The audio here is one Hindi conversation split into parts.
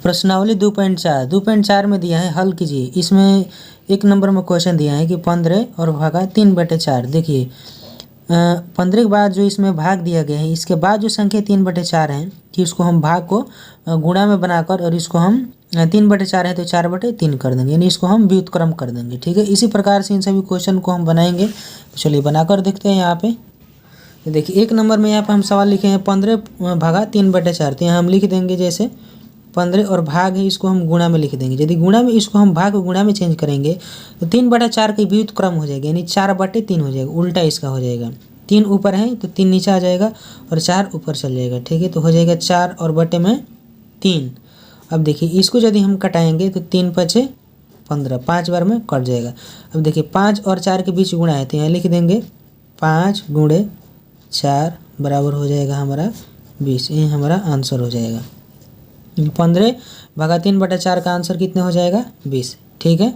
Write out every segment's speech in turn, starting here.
प्रश्नावली 2.4 में दिया है, हल कीजिए। इसमें 1 नंबर में क्वेश्चन दिया है कि 15 और भागा 3/4। देखिए 15 के बाद जो इसमें भाग दिया गया है, इसके बाद जो संख्या 3/4 है कि इसको हम भाग को गुणा में बनाकर और इसको हम 3/4 है तो 4/3 कर देंगे, यानी इसको हम व्युत्क्रम कर देंगे। ठीक है, इसी प्रकार से इन सभी क्वेश्चन को हम बनाएंगे। चलिए बनाकर देखते हैं। यहाँ पे देखिए 1 नंबर में यहाँ पे हम सवाल लिखे हैं 15 भागा 3/4। तो यहाँ हम लिख देंगे जैसे 15 और भाग है इसको हम गुणा में लिख देंगे। यदि गुणा में इसको हम भाग गुणा में चेंज करेंगे तो 3/4 की व्युत्क्रम हो जाएगी, यानी 4/3 हो जाएगा, उल्टा इसका हो जाएगा। 3 ऊपर है तो 3 नीचे आ जाएगा और 4 ऊपर चल जाएगा। ठीक है, तो हो जाएगा 4 और बटे में 3। अब देखिए इसको यदि हम कटाएंगे तो 3 5 15, 5 बार में कट जाएगा। अब देखिए 5 और 4 के बीच गुणा है तो यहाँ लिख देंगे 5 × 4 बराबर हो जाएगा हमारा 20। ये हमारा आंसर हो जाएगा। 15 भागा 3/4 का आंसर कितना हो जाएगा 20। ठीक है,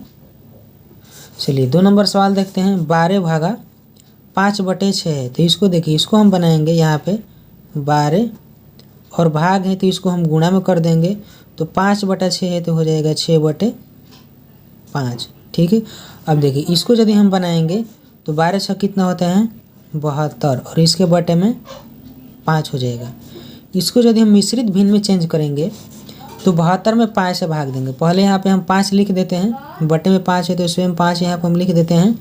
चलिए 2 नंबर सवाल देखते हैं। 12 भागा 5/6 है तो इसको देखिए, इसको हम बनाएंगे यहाँ पे 12 और भाग है तो इसको हम गुणा में कर देंगे। तो 5/6 है तो हो जाएगा 6/5। ठीक है, अब देखिए इसको यदि हम बनाएंगे तो 12 6 कितना होता है 72 और इसके बटे में 5 हो जाएगा। इसको यदि हम मिश्रित भिन्न में चेंज करेंगे तो 72 में 5 से भाग देंगे। पहले यहाँ पे हम 5 लिख देते हैं, बटे में 5 है तो इसमें 5 यहाँ पर हम लिख देते हैं।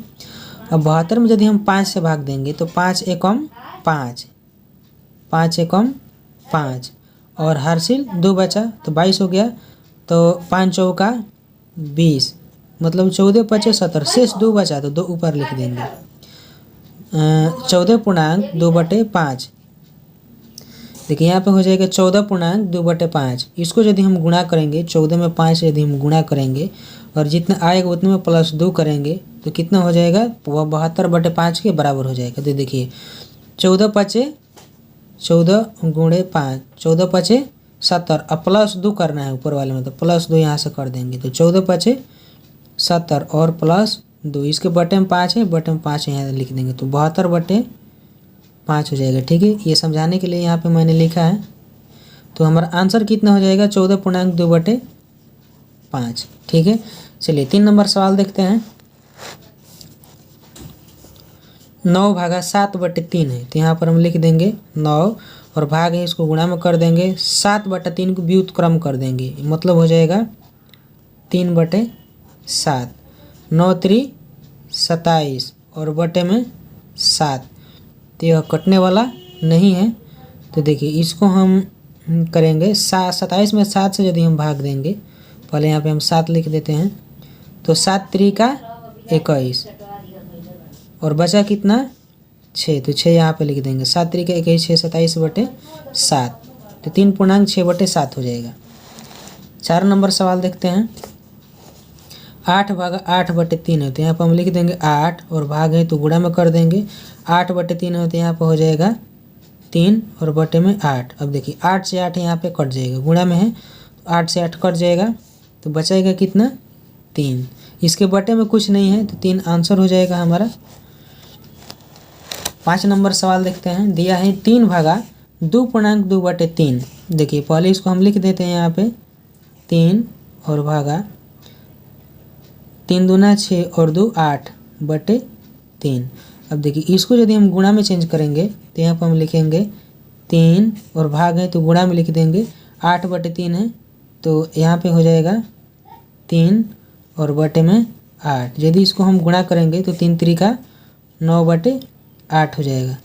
अब 72 में यदि हम 5 से भाग देंगे तो 5 एकम 5, 5 एकम 5 और हासिल 2 बचा तो 22 हो गया। तो 5 चौका 20, मतलब 14 5 17, शेष 2 बचा तो 2 ऊपर लिख देंगे। 14.2/5। देखिए यहाँ पे हो जाएगा 14.2/5। इसको यदि हम गुणा करेंगे, 14 में 5 यदि हम गुणा करेंगे और जितना आएगा उतने में +2 करेंगे तो कितना हो जाएगा वह 72/5 के बराबर हो जाएगा। तो देखिए 14 5 14 × 5, 14 5 70 और +2 करना है ऊपर वाले में तो +2 यहाँ से कर देंगे। तो 14 5 70 और +2, इसके बटे में 5 है, बटे में 5 यहाँ लिख देंगे तो 72/5 हो जाएगा। ठीक है, ये समझाने के लिए यहाँ पे मैंने लिखा है। तो हमारा आंसर कितना हो जाएगा 14.2/5। ठीक है, चलिए 3 नंबर सवाल देखते हैं। 9 भागा 7/3 है तो यहाँ पर हम लिख देंगे 9 और भाग है इसको गुणा में कर देंगे। 7/3 को व्युत्क्रम कर देंगे, मतलब हो जाएगा 3/7। 9 3 27 और बटे में 7, तो यह कटने वाला नहीं है। तो देखिए इसको हम करेंगे 27 में 7 से यदि हम भाग देंगे, पहले यहाँ पे हम 7 लिख देते हैं तो 7 3 का 21 और बचा कितना 6, तो 6 यहाँ पे लिख देंगे। 7 3 का 21, 6 27/7, तो 3.6/7 हो जाएगा। 4 नंबर सवाल देखते हैं। 8 भागा 8/3 है तो यहाँ पर हम लिख देंगे 8 और भाग है तो गुणा में कर देंगे। 8/3 है तो यहाँ पर हो जाएगा 3 और बटे में 8। अब देखिए 8 से 8 यहाँ पे कट जाएगा, गुणा में है तो 8 से 8 कट जाएगा तो बचाएगा कितना 3। इसके बटे में कुछ नहीं है तो 3 आंसर हो जाएगा हमारा। 5 नंबर सवाल देखते हैं। दिया है 3 भागा 2.2/3। देखिए पहले इसको हम लिख देते हैं यहाँ पे 3 और भागा 3 दूना 6 और 2 8/3। अब देखिए इसको यदि हम गुणा में चेंज करेंगे तो यहाँ पर हम लिखेंगे 3 और भाग है तो गुणा में लिख देंगे। 8/3 है तो यहाँ पे हो जाएगा 3 और बटे में 8। यदि इसको हम गुणा करेंगे तो 3 3 का 9/8 हो जाएगा।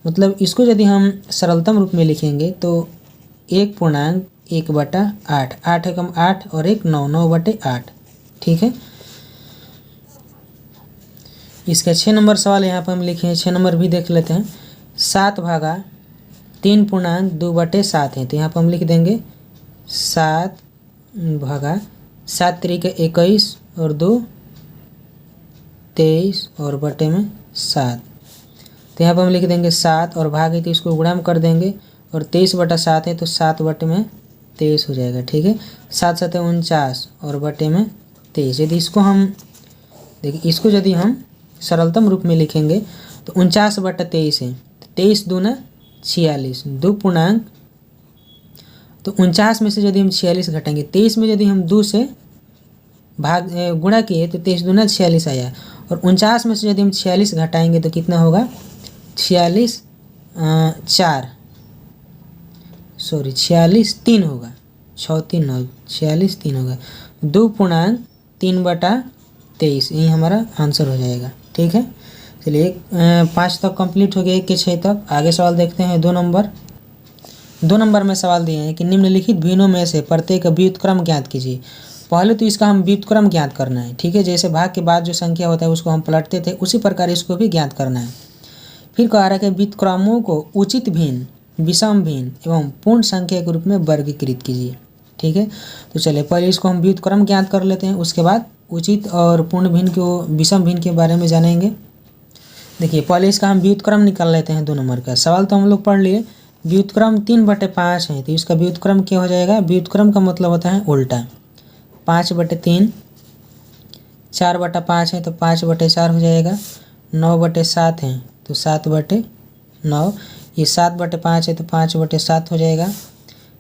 मतलब इसको यदि हम सरलतम रूप में लिखेंगे तो 1.1/8, 8 एकम 8 और 1 9, 9/8। ठीक है, इसका 6 नंबर सवाल यहाँ पर हम लिखे हैं। 6 नंबर भी देख लेते हैं। 7 भागा 3.2/7 है तो यहाँ पर हम लिख देंगे 7 भागा 7 3 का 21 और 2 23 और बटे में 7। तो यहाँ पर हम लिख देंगे 7 और भाग है तो इसको गुणा में कर देंगे और 23/7 है तो 7/23 हो जाएगा। ठीक है, 7 7 49 और बटे में 23। यदि इसको हम देखिए इसको यदि हम सरलतम रूप में लिखेंगे तो 49/23 है। 23 दूना 46, 2.8 तो 49 में से यदि हम 46 घटाएंगे, 23 में यदि हम 2 से भाग गुणा किए तो 23 दूना 46 आया, और 49 में से यदि हम 46 घटाएंगे तो कितना होगा 46 3 होगा, 6 3 9 46 3 होगा, 2.3/23 यही हमारा आंसर हो जाएगा। ठीक है, चलिए 5 तक कंप्लीट हो गया, 1 के 6 तक। आगे सवाल देखते हैं 2 नंबर। 2 नंबर में सवाल दिए हैं कि निम्नलिखित भिन्नों में से प्रत्येक व्युत्क्रम ज्ञात कीजिए। पहले तो इसका हम व्युत्क्रम ज्ञात करना है। ठीक है, जैसे भाग के बाद जो संख्या होता है उसको हम पलटते थे, उसी प्रकार इसको भी ज्ञात करना है। फिर कह रहा है कि व्युत्क्रमों को उचित भिन्न, विषम भिन्न एवं पूर्ण संख्या के रूप में वर्गीकृत कीजिए। ठीक है, तो चलिए पहले इसको हम व्युत्क्रम ज्ञात कर लेते हैं, उसके बाद उचित और पूर्ण भिन्न को, विषम भिन्न के बारे में जानेंगे। देखिए पहले इसका हम व्युत्क्रम निकाल लेते हैं। 2 नंबर का सवाल तो हम लोग पढ़ लिए। व्युत्क्रम 3/5 है, तो इसका व्युत्क्रम क्या हो जाएगा, व्युत्क्रम का मतलब होता है उल्टा। 5/3, 4/5 है तो 5/4 हो जाएगा, 9/7 है तो 7/9, ये 7/5 है तो 5/7 हो जाएगा,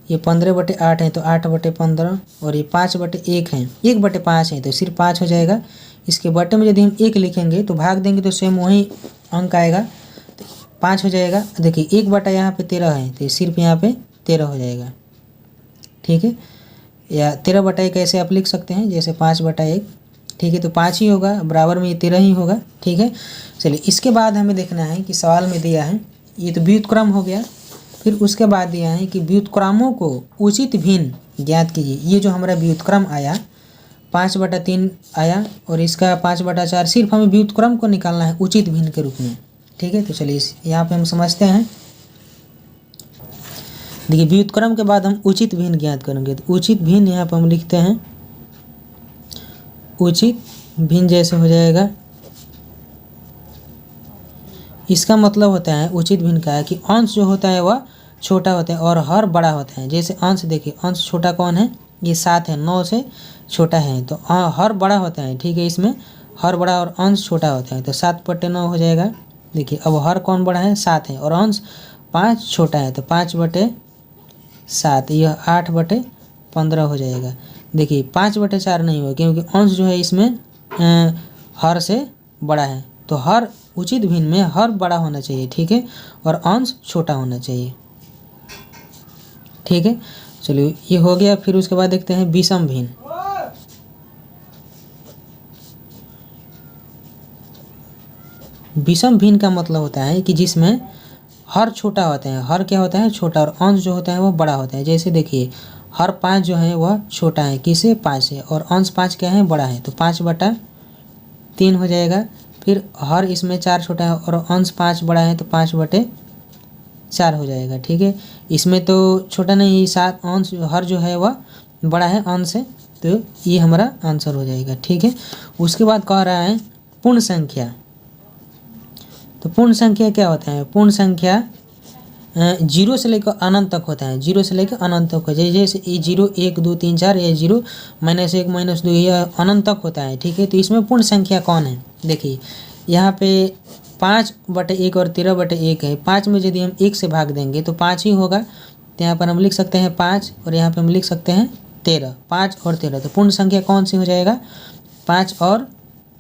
ये 15/8 है तो 8/15, और ये 5/1 है, 1/5 है तो सिर्फ 5 हो जाएगा। इसके बटे में यदि हम 1 लिखेंगे तो भाग देंगे तो सेम वही अंक आएगा, तो 5 हो जाएगा। देखिए 1 बटा यहाँ पे 13 है तो सिर्फ यहाँ पे 13 हो जाएगा। ठीक है, या 13/1 ऐसे आप लिख सकते हैं, जैसे 5/1। ठीक है, तो 5 ही होगा, बराबर में ये 13 ही होगा। ठीक है, चलिए इसके बाद हमें देखना है कि सवाल में दिया है, ये तो व्युत्क्रम हो गया। फिर उसके बाद दिया है कि व्युत्क्रमों को उचित भिन्न ज्ञात कीजिए। ये जो हमारा व्युत्क्रम आया 5/3 आया, और इसका 5/4, सिर्फ हमें व्युत्क्रम को निकालना है उचित भिन्न के रूप में। ठीक है, तो चलिए यहाँ पे हम समझते हैं। देखिए व्युत्क्रम के बाद हम उचित भिन्न ज्ञात करेंगे, तो उचित भिन्न यहाँ पर हम लिखते हैं, उचित भिन्न जैसे हो जाएगा, इसका मतलब होता है उचित भिन्न का है कि अंश जो होता है वह छोटा होता है और हर बड़ा होता है। जैसे अंश देखिए, अंश छोटा कौन है, ये 7 है, 9 से छोटा है, तो हर बड़ा होता है। ठीक है, इसमें हर बड़ा और अंश छोटा होता है, तो 7/9 हो जाएगा। देखिए अब हर कौन बड़ा है, 7 है, और अंश 5 छोटा है, तो 5/7, यह 8/15 हो जाएगा। देखिए 5/4 नहीं होगा, क्योंकि अंश जो है इसमें हर से बड़ा है, तो हर उचित भिन्न में हर बड़ा होना चाहिए। ठीक है, और अंश छोटा होना चाहिए। ठीक है, चलिए ये हो गया। फिर उसके बाद देखते हैं विषम भिन्न। विषम भिन्न का मतलब होता है कि जिसमें हर छोटा होता है, हर क्या होता है छोटा, और अंश जो होता है वो बड़ा होता है। जैसे देखिए हर 5 जो है वह छोटा है, किसे 5 से, और अंश 5 क्या है बड़ा है, तो 5/3 हो जाएगा। फिर हर इसमें 4 छोटा है और अंश 5 बड़ा है, तो 5/4 हो जाएगा। ठीक है, इसमें तो छोटा नहीं, 7 अंश हर जो है वह बड़ा है अंश से, तो ये हमारा आंसर हो जाएगा। ठीक है, उसके बाद कह रहा है पूर्ण संख्या। तो पूर्ण संख्या क्या होता है, पूर्ण संख्या 0 से लेकर अनंत तक होता है, 0 से लेकर अनंत तक होता है। जैसे ये 0 1 2 3 4, ये 0 -1 -2, यह अनंत तक होता है। ठीक है, तो इसमें पूर्ण संख्या कौन है, देखिए यहाँ पे 5/1 और 13/1 है। 5 में यदि हम 1 से भाग देंगे तो 5 ही होगा, तो यहाँ पर हम लिख सकते हैं 5, और यहाँ पर हम लिख सकते हैं 13, 5 और 13। तो पूर्ण संख्या कौन सी हो जाएगा, 5 और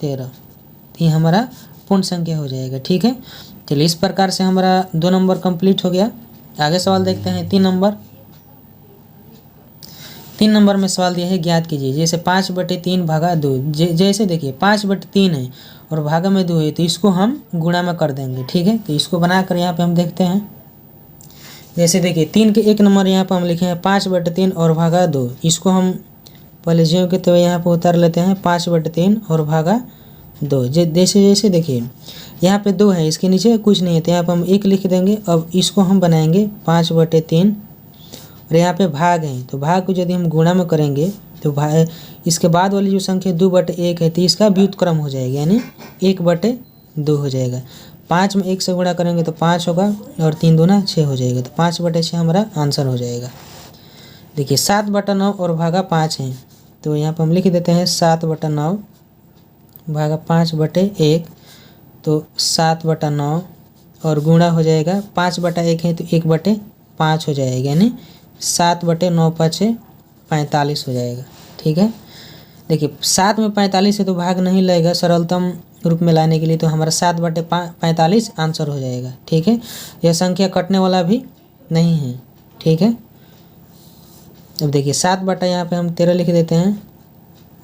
13, तो ये हमारा पूर्ण संख्या हो जाएगा। ठीक है, चलिए इस प्रकार से हमारा 2 नंबर कंप्लीट हो गया। आगे सवाल देखते हैं 3 नंबर। 3 नंबर में सवाल दिया है ज्ञात कीजिए। जैसे 5/3 भागा 2, जैसे देखिए 5/3 है और भागा में 2 है, तो इसको हम गुणा में कर देंगे। ठीक है, तो इसको बनाकर यहाँ पे हम देखते हैं। जैसे देखिए 3 के 1 नंबर यहाँ पर हम लिखे हैं 5/3 और भागा 2, इसको हम पहले ज्यों के तो यहाँ पर उतार लेते हैं, 5/3 और भागा 2। जैसे जैसे देखिए यहाँ पे 2 है, इसके नीचे कुछ नहीं है, तो यहाँ पर हम 1 लिख देंगे। अब इसको हम बनाएंगे 5/3, और यहाँ पे भाग है, तो भाग को यदि हम गुणा में करेंगे तो भाग, इसके बाद वाली जो संख्या 2/1 है, तो इसका व्युत्क्रम हो जाएगा, यानी 1/2 हो जाएगा। 5 में 1 से गुणा करेंगे तो 5 होगा, और 3 दूना 6 हो जाएगा, तो 5/6 हमारा आंसर हो जाएगा। देखिए 7/9 और भागा 5 है, तो यहाँ पर हम लिख देते हैं 7/9 भागा 5/1, तो 7/9 और गुणा हो जाएगा, 5/1 है तो 1/5 हो जाएगा, यानी 7/9×5 = 45 हो जाएगा। ठीक है, देखिए 7 में 45 है तो भाग नहीं लगेगा सरलतम रूप में लाने के लिए, तो हमारा 7/45 आंसर हो जाएगा। ठीक है, यह संख्या कटने वाला भी नहीं है। ठीक है, अब देखिए 7 बटा यहाँ पे हम 13 लिख देते हैं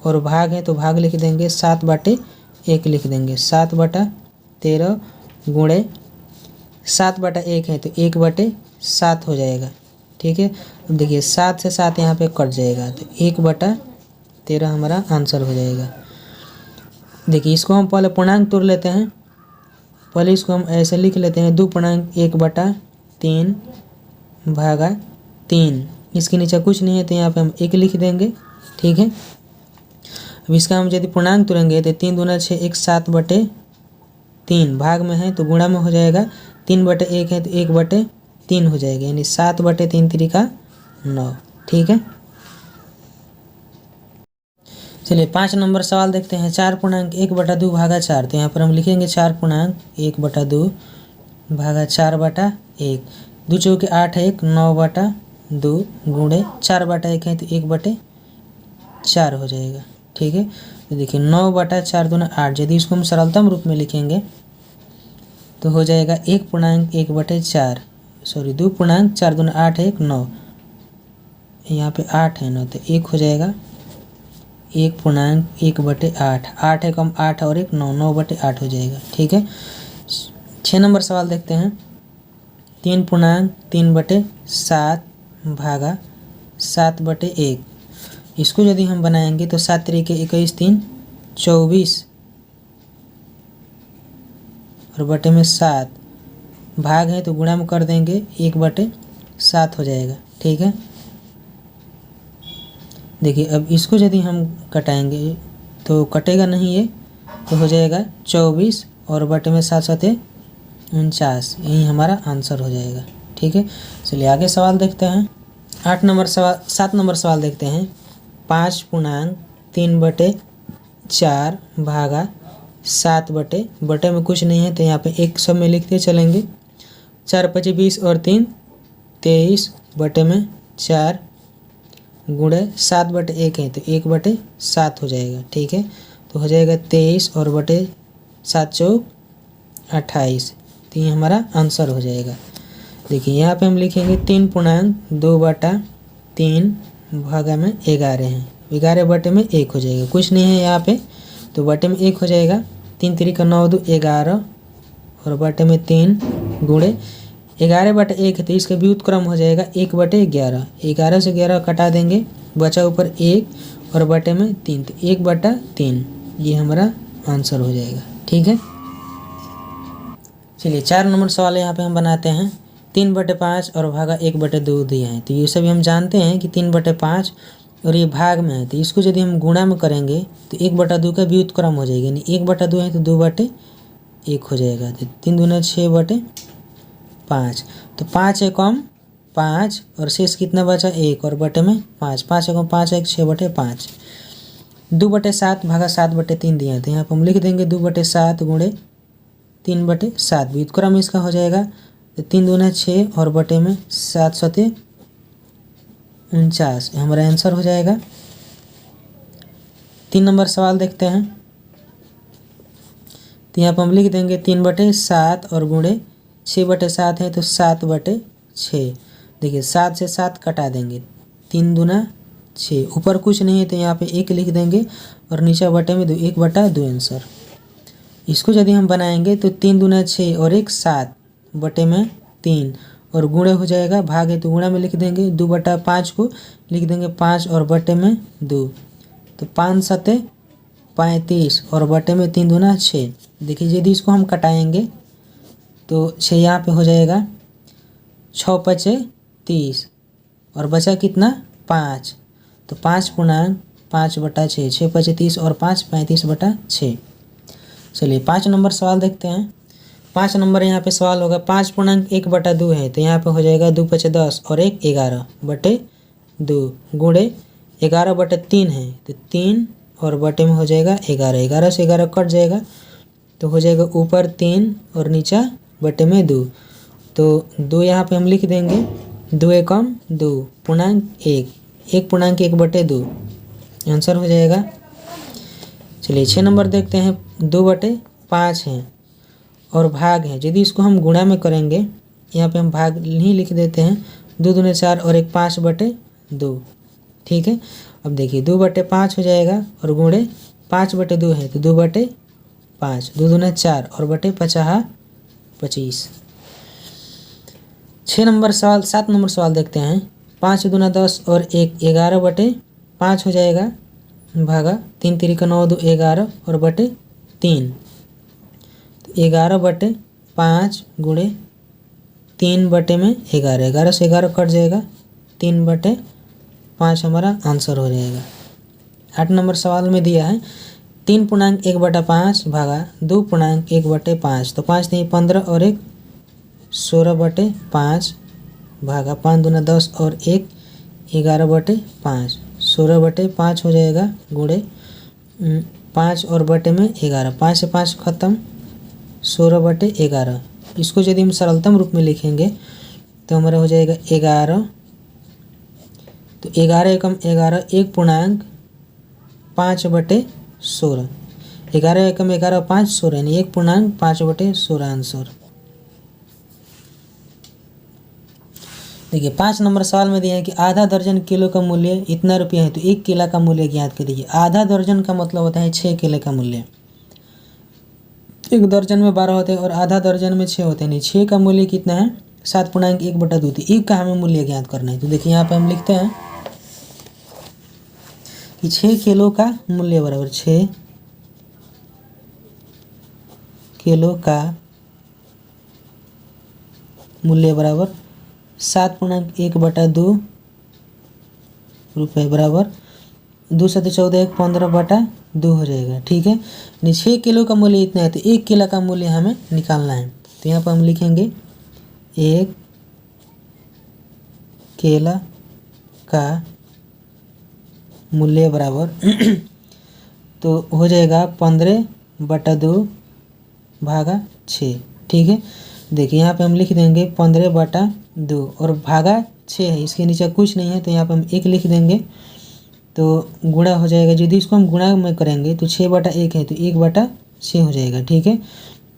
और भाग है तो भाग लिख देंगे 7/1 लिख देंगे। 7/13 गुणे 7/1 है तो 1/7 हो जाएगा। ठीक है, अब देखिए 7 से 7 यहाँ पे कट जाएगा तो 1/13 हमारा आंसर हो जाएगा। देखिए इसको हम पहले पूर्णांक तोड़ लेते हैं। पहले इसको हम ऐसे लिख लेते हैं 2.1/3 भागा 3। इसके नीचे कुछ नहीं है तो यहाँ पे हम 1 लिख देंगे। ठीक है, अब इसका हम यदि पूर्णांक तोड़ेंगे तो 3 दूना 6 1 7/3 भाग में है तो गुणा में हो जाएगा। 3/1 है तो 1/3 हो जाएगा, यानी 7/3 3 × 9। ठीक है, चलिए 5 नंबर सवाल देखते हैं। 4.1/2 भागा 4, तो यहाँ पर हम लिखेंगे 4.1/2 भागा 4/1। 2 चौके 8 है 1 9/2 गुणे 4/1 है तो 1/4 हो जाएगा। ठीक है, तो देखिए 9/4 दूना 8, यदि इसको हम सरलतम रूप में लिखेंगे तो हो जाएगा 1.1/4 सॉरी 2.4 दूना 8 है 1 9, यहाँ पे 8 है 9 तो 1 हो जाएगा 1.1/8। 8 है कम 8 और 1 9 9/8 हो जाएगा। ठीक है, 6 नंबर सवाल देखते हैं। 3.3/7 भागा 7/1। इसको यदि हम बनाएंगे तो 7 तरीके 21 3 24 और बटे में 7 भाग है तो गुणा में कर देंगे 1/7 हो जाएगा। ठीक है, देखिए अब इसको यदि हम कटाएंगे तो कटेगा नहीं ये, तो हो जाएगा 24 और बटे में 7 7 49, यही हमारा आंसर हो जाएगा। ठीक है, चलिए आगे सवाल देखते हैं। 7 नंबर सवाल देखते हैं। 5.3/4 भागा 7 बटे में कुछ नहीं है तो यहाँ पे एक सब में लिखते चलेंगे। 4×5 20 और 3 23 बटे में 4 गुणे 7/1 है तो 1/7 हो जाएगा। ठीक है, तो हो जाएगा 23 और बटे 7 चौक 28, तो ये हमारा आंसर हो जाएगा। देखिए यहाँ पे हम लिखेंगे 3.2/3 भागा में 11 है। 11 बटे में 1 हो जाएगा, कुछ नहीं है यहाँ पे तो बटे में 1 हो जाएगा। 3 3 का 9 2 11 और बटे में 3 गुणे 11/1 है तो इसका व्युत्क्रम हो जाएगा 1/11। 11 से 11 कटा देंगे, बचा ऊपर 1 और बटे में 3 तो 1/3, ये हमारा आंसर हो जाएगा। ठीक है, चलिए 4 नंबर सवाल यहाँ पे हम बनाते हैं। 3/5 और भागा 1/2 दिया है, तो ये सभी हम जानते हैं कि 3/5 और ये भाग में है तो इसको यदि हम गुणा में करेंगे तो 1/2 का व्युत्क्रम हो जाएगा, यानी 1/2 है तो 2/1 हो जाएगा। तो 3 दूना 6/5, तो 5 है कम 5 और शेष कितना बचा 1 और बटे में 5, 5 है कम 5 है 6/5। 2/7 भागा 7/3 दिया है तो यहाँ पर हम लिख देंगे 2/7 गुणे 3/7, व्युत्क्रम इसका हो जाएगा। तो 3 दूना 6 और बटे में 7 7 49, हमारा आंसर हो जाएगा। 3 नंबर सवाल देखते हैं। तो यहाँ पर हम लिख देंगे 3/7 और गुणे 6/7 है तो 7/6। देखिए 7 से 7 कटा देंगे, 3 दूना 6, ऊपर कुछ नहीं है तो यहाँ पे 1 लिख देंगे और नीचे बटे में 2, 1/2 आंसर। इसको यदि हम बनाएंगे तो 3 दूना 6 और 1 7 बटे में 3 और गुणे हो जाएगा, भाग है तो गुणा में लिख देंगे। 2/5 को लिख देंगे 5 और बटे में 2, तो 5 7 35 और बटे में 3 दूना 6। देखिए यदि इसको हम कटाएंगे तो 6 यहाँ पे हो जाएगा, 6 5 30 और बचा कितना 5, तो 5.5/6, 6 5 30 और 5 35/6। चलिए 5 नंबर सवाल देखते हैं। 5 नंबर यहाँ पे सवाल होगा 5.1/2 है तो यहाँ पे हो जाएगा 2 5 10 और 1 11/2 गुणे 11/3 है तो 3 और बटे में हो जाएगा 11, 11 से 11 कट जाएगा तो हो जाएगा ऊपर 3 और नीचा बटे में 2, तो 2 यहाँ पे हम लिख देंगे 2 एकम 2 पूर्णांक 1 पूर्णांक 1/2 आंसर हो जाएगा। चलिए 6 नंबर देखते हैं। 2/5 है और भाग है, यदि इसको हम गुणा में करेंगे, यहाँ पे हम भाग नहीं लिख देते हैं। 2 दूने 4 और 1 5/2, ठीक है। अब देखिए 2/5 हो जाएगा और गुणे 5/2 है तो 2/5, 2 दूने 4 और बटे 50 25। 6 नंबर सवाल 7 नंबर सवाल देखते हैं। 5 दूना 10 और 1 11/5 हो जाएगा, भागा 3 तिरिका 9 2 11 और बटे 3, तो 11/5 गुणे 3/11, 11 से 11 कट जाएगा, 3/5 हमारा आंसर हो जाएगा। 8 नंबर सवाल में दिया है 3 पूर्णांक 1/5 भागा 2 पूर्णांक 1/5, तो 5 नहीं 15 और 1 16/5 भागा 5 दूना 10 और 1 11/5, 16/5 हो जाएगा, गुणे 5 और बटे में 11, 5 से 5 खत्म, 16/11। इसको यदि हम सरलतम रूप में लिखेंगे तो हमारा हो जाएगा 11, तो 11 एकम 11, 1 पूर्णांक 5/16, 11 एकम 11 5 16 यानी 1 पूर्णांक 5/16 आंसर। देखिए 5 नंबर सवाल में दिया है कि आधा दर्जन किलो का मूल्य इतना रुपया है, तो 1 केला का मूल्य ज्ञात करिए। आधा दर्जन का मतलब होता है 6 केले का मूल्य। 1 दर्जन में 12 होते हैं और आधा दर्जन में 6 होते हैं। नहीं 6 का मूल्य कितना है 7.1/2, तो 1 का हमें मूल्य ज्ञात करना है। तो देखिए यहाँ पे हम लिखते हैं कि 6 किलो का मूल्य बराबर 6 किलो का मूल्य बराबर 7.1/2 रुपये बराबर 2 7 14 1 15/2 हो जाएगा, ठीक है। 6 किलो का मूल्य इतना है तो 1 केला का मूल्य हमें निकालना है। तो यहाँ पर हम लिखेंगे 1 केला का मूल्य बराबर तो हो जाएगा 15/2 भागा 6, ठीक है। देखिए यहाँ पे हम लिख देंगे 15/2 और भागा 6 है, इसके नीचे कुछ नहीं है तो यहाँ पे हम 1 लिख देंगे, तो गुणा हो जाएगा। यदि इसको हम गुणा में करेंगे तो 6/1 है तो 1/6 हो जाएगा, ठीक है।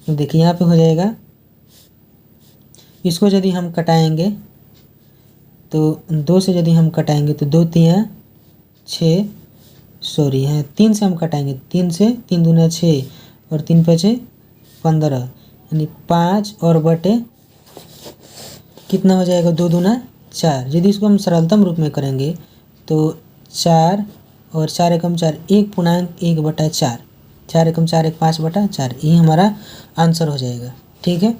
तो देखिए यहाँ पे हो जाएगा, इसको यदि हम कटाएंगे तो 2 से यदि हम कटाएंगे तो 2 3 6, सॉरी है 3 से हम कटाएंगे, 3 से 3 दूना 6 और 3 5 15 यानी 5 और बटे कितना हो जाएगा 2 दूना 4। यदि इसको हम सरलतम रूप में करेंगे तो 4 और 4 एकम 4, 1 पूर्णांक 1/4, 4 एकम 4 1 5/4, ये हमारा आंसर हो जाएगा, ठीक है।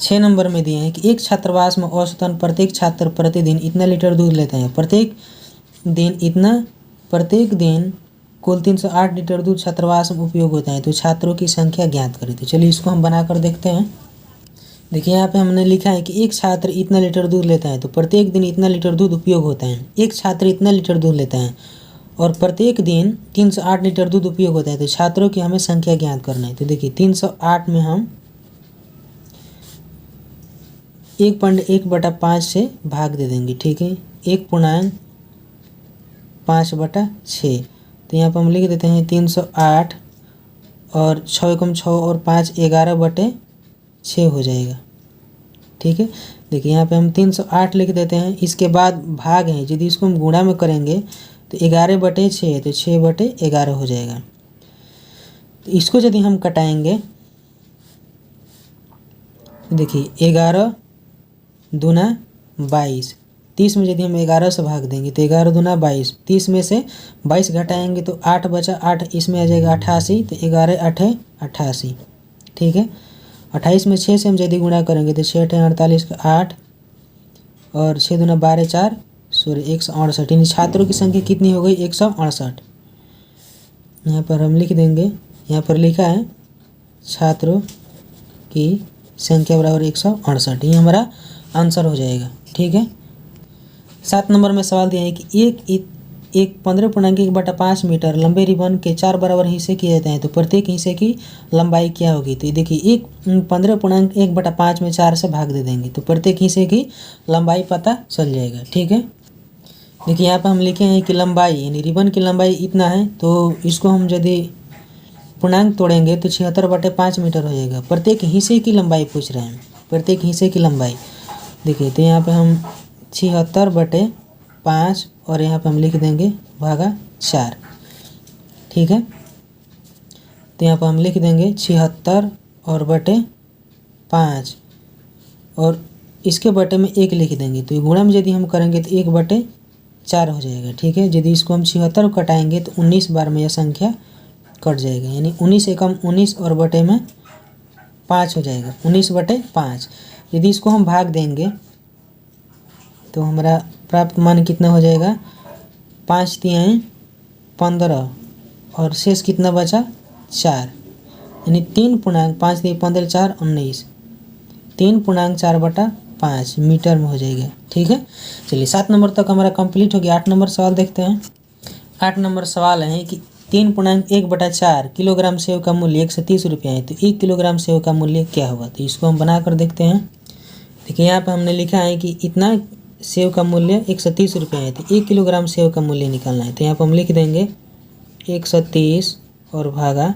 6 नंबर में दिए हैं कि एक छात्रावास में औसतन प्रत्येक छात्र प्रतिदिन इतना लीटर दूध लेते हैं। प्रत्येक दिन कुल 308 लीटर दूध छात्रावास में उपयोग होता है, तो छात्रों की संख्या ज्ञात करें। तो चलिए इसको हम बनाकर देखते हैं। देखिए यहाँ पे हमने लिखा है कि एक छात्र इतना लीटर दूध लेता है, तो प्रत्येक दिन इतना लीटर दूध उपयोग होता है। एक छात्र इतना लीटर दूध लेता है और प्रत्येक दिन 308 लीटर दूध उपयोग होता है, तो छात्रों की हमें संख्या ज्ञात करना है। तो देखिए 308 में हम 1.1/5 से भाग दे देंगे, ठीक है। 1.5/6, तो यहाँ पर हम लिख देते हैं 308 और 6 एकम 6 और 5 11/6 हो जाएगा, ठीक है। देखिए यहाँ पे हम 308 लिख देते हैं, इसके बाद भाग है, यदि इसको हम गुणा में करेंगे तो 11/6 है तो 6/11 हो जाएगा। तो इसको यदि हम कटाएंगे तो देखिए 11 दूना 22, 30 में यदि हम 11 से भाग देंगे तो 11 दूना 22, 30 में से 22 घटाएंगे तो 8 बचा, 8 इसमें आ जाएगा 88, तो 11 8 88, ठीक है। 28 में 6 से हम यदि गुणा करेंगे तो 6 8 48 का 8 और 6 दूना 12 4 सॉरी 168, यानी छात्रों की संख्या कितनी हो गई 168। यहाँ पर हम लिख देंगे, यहाँ पर लिखा है छात्रों की संख्या बराबर 168, ये हमारा आंसर हो जाएगा, ठीक है। 7 नंबर में सवाल दिया है कि एक 15.1/5 मीटर लंबे रिबन के 4 बराबर हिस्से किए जाते हैं, तो प्रत्येक हिस्से की लंबाई क्या होगी। तो ये देखिए एक 15.1/5 में 4 से भाग दे देंगे तो प्रत्येक हिस्से की लंबाई पता चल जाएगा। ठीक है, देखिए यहाँ पर हम लिखे हैं कि लंबाई यानी रिबन की लंबाई इतना है, तो इसको हम यदि पूर्णांक तोड़ेंगे तो 76/5 मीटर हो जाएगा। प्रत्येक हिस्से की लंबाई पूछ रहे हैं, प्रत्येक हिस्से की लंबाई। देखिए तो यहाँ पे हम 76/5 और यहाँ पे हम लिख देंगे भागा 4। ठीक है, तो यहाँ पर हम लिख देंगे 76 और बटे 5 और इसके बटे में 1 लिख देंगे। तो गुणा में यदि हम करेंगे तो 1/4 हो जाएगा। ठीक है, यदि इसको हम 76 कटाएंगे तो 19 बार में यह संख्या कट जाएगा, यानी 19 एकम 19 और बटे में 5 हो जाएगा, 19/5। यदि इसको हम भाग देंगे तो हमारा प्राप्त मान कितना हो जाएगा, 5 तिहाई 15 और शेष कितना बचा 4, यानी 3.5 तिहाई 15 4 19, 3.4/5 मीटर में हो जाएगा। ठीक है, चलिए 7 नंबर तक हमारा कंप्लीट हो गया। 8 नंबर सवाल देखते हैं। 8 नंबर सवाल है कि 3.1/4 किलोग्राम सेव का मूल्य 130 रुपया है, तो 1 किलोग्राम सेव का मूल्य क्या होगा। तो इसको हम बना कर देखते हैं। देखिए यहाँ पे हमने लिखा है कि इतना सेव का मूल्य 130 रुपया है, तो 1 किलोग्राम सेव का मूल्य निकालना है। तो यहाँ पर हम लिख देंगे 130 और भागा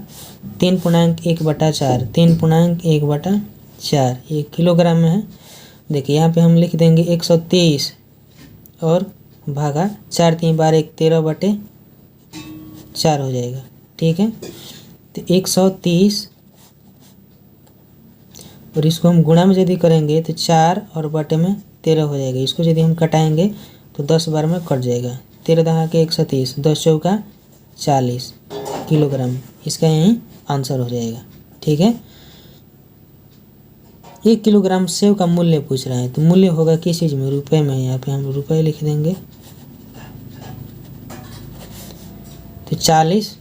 3.1/4, 3.1/4 ये किलोग्राम में है। देखिए यहाँ पे हम लिख देंगे 130 और भागा 4 3 12 1 13/4 हो जाएगा। ठीक है, तो 130 और इसको हम गुणा में यदि करेंगे तो 4 और बटे में 13 हो जाएगा। इसको यदि हम कटाएंगे तो 10 बार में कट जाएगा। 13 दहा के 130, 10 चौका 40 किलोग्राम, इसका यही आंसर हो जाएगा। ठीक है, 1 किलोग्राम सेव का मूल्य पूछ रहा है, तो मूल्य होगा किस चीज़ में, रुपए में। यहाँ पे हम रुपए लिख देंगे, तो 40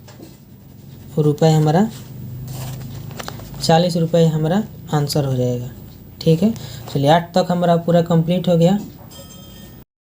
रुपये हमारा 40 रुपये हमारा आंसर हो जाएगा। ठीक है, चलिए 8 तक हमारा पूरा कंप्लीट हो गया।